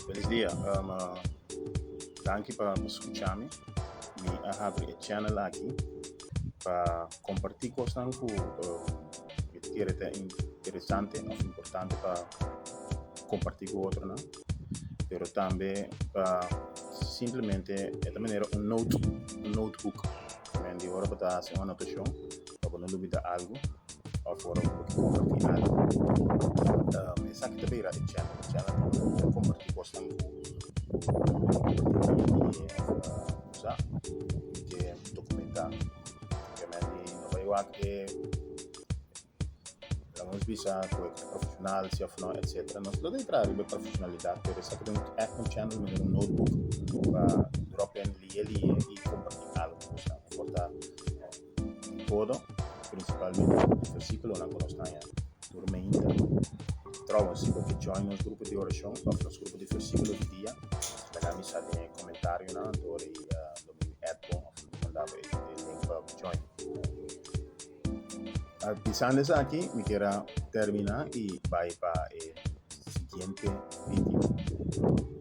Feliz día. Danke por escucharme. Me abrir el channel aquí para compartir cosas que quiere interesante o importante para compartir con otros, ¿no? Pero también para simplemente de esta manera un notebook. Quindi ora para hacer una anotación, para no olvidar algo, o fuera compartir algo. Esatto, vera il channel compartir cosas usar que documentar. Ovviamente non vai che la hemos visto profesional, si no, etc. No se lo devi trarre per professionalità, per esempio un channel met un notebook waar drop in lì e compartir algo. Porta todo, principalmente il versicolo, una conoscenza dormente. Trova-se perché join nos gruppo di orazione, o nos gruppo di versicolo di dia. Magari sa di commentario, no? Dove mi add of mandava il link per join. Pisando aquí, mi quiera terminar y bye para el siguiente vídeo.